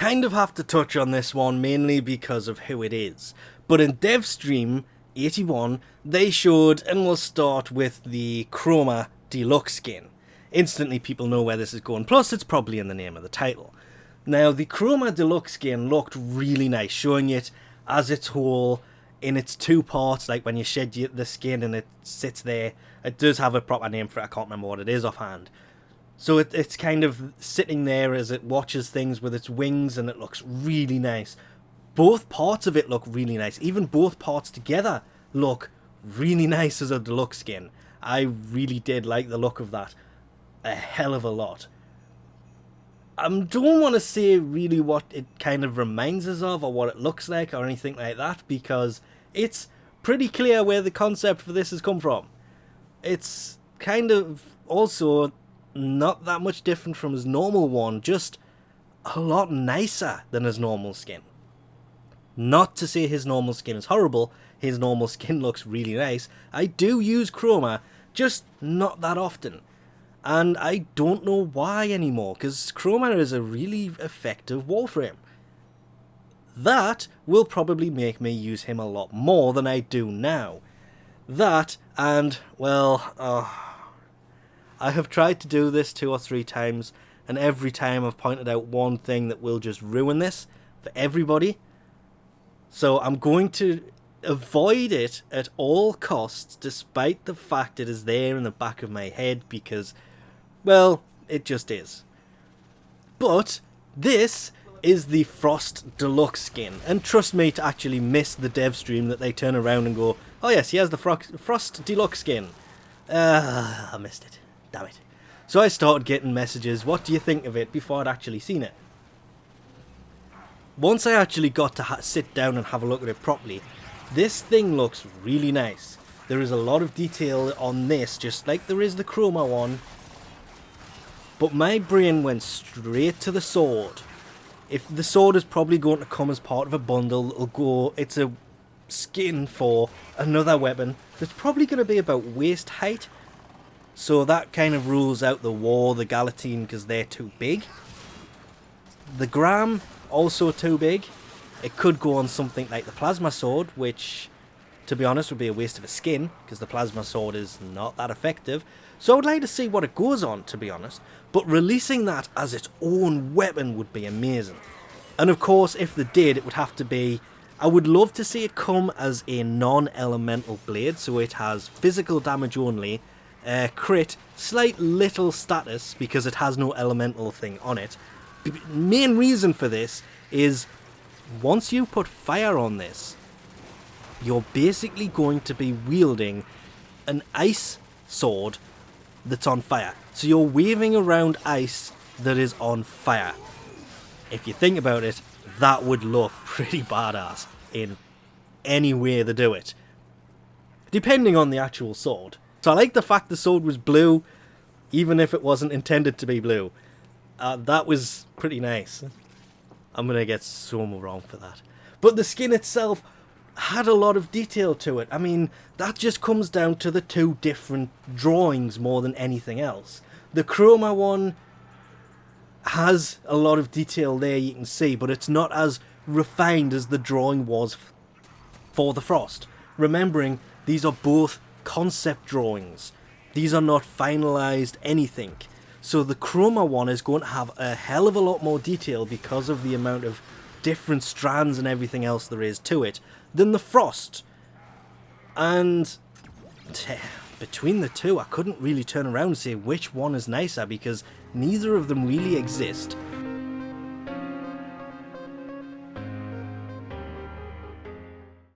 kind of have to touch on this one mainly because of who it is. But in devstream 81, they showed, and we'll start with the Chroma Deluxe skin. Instantly people know where this is going, plus it's probably in the name of the title. Now the Chroma Deluxe skin looked really nice, showing it as its whole in its two parts, like when you shed the skin and it sits there. It does have a proper name for it, I can't remember what it is offhand. So it's kind of sitting there as it watches things with its wings, and it looks really nice. Both parts of it look really nice. Even both parts together look really nice as a deluxe skin. I really did like the look of that a hell of a lot. I don't want to say really what it kind of reminds us of or what it looks like or anything like that, because it's pretty clear where the concept for this has come from. It's kind of also not that much different from his normal one, just a lot nicer than his normal skin. Not to say his normal skin is horrible, his normal skin looks really nice. I do use Chroma, just not that often. And I don't know why anymore, because Chroma is a really effective Warframe. That will probably make me use him a lot more than I do now. That, and, well, I have tried to do this 2 or 3 times, and every time I've pointed out one thing that will just ruin this for everybody. So I'm going to avoid it at all costs, despite the fact it is there in the back of my head, because, well, it just is. But this is the Frost Deluxe skin, and trust me to actually miss the dev stream that they turn around and go, oh yes, he has the Frost Deluxe skin. I missed it. Damn it. So I started getting messages, what do you think of it, before I'd actually seen it. Once I actually got to sit down and have a look at it properly, this thing looks really nice. There is a lot of detail on this, just like there is the Chroma one. But my brain went straight to the sword. If the sword is probably going to come as part of a bundle, it's a skin for another weapon that's probably going to be about waist height. So that kind of rules out the War, the Galatine, because they're too big. The Gram, also too big. It could go on something like the Plasma Sword, which, to be honest, would be a waste of a skin, because the Plasma Sword is not that effective. So I would like to see what it goes on, to be honest. But releasing that as its own weapon would be amazing. And of course, if they did, it would have to be... I would love to see it come as a non-elemental blade, so it has physical damage only, crit, slight little status, because it has no elemental thing on it. The main reason for this is, once you put fire on this, you're basically going to be wielding an ice sword that's on fire. So you're waving around ice that is on fire. If you think about it, that would look pretty badass in any way they do it, depending on the actual sword. So I like the fact the sword was blue, even if it wasn't intended to be blue. That was pretty nice. I'm going to get so wrong for that. But the skin itself had a lot of detail to it. I mean, that just comes down to the 2 different drawings more than anything else. The Chroma one has a lot of detail there, you can see, but it's not as refined as the drawing was for the Frost. Remembering, these are both concept drawings. These are not finalized anything. So the Chroma one is going to have a hell of a lot more detail because of the amount of different strands and everything else there is to it than the Frost. And between the two, I couldn't really turn around and say which one is nicer, because neither of them really exist.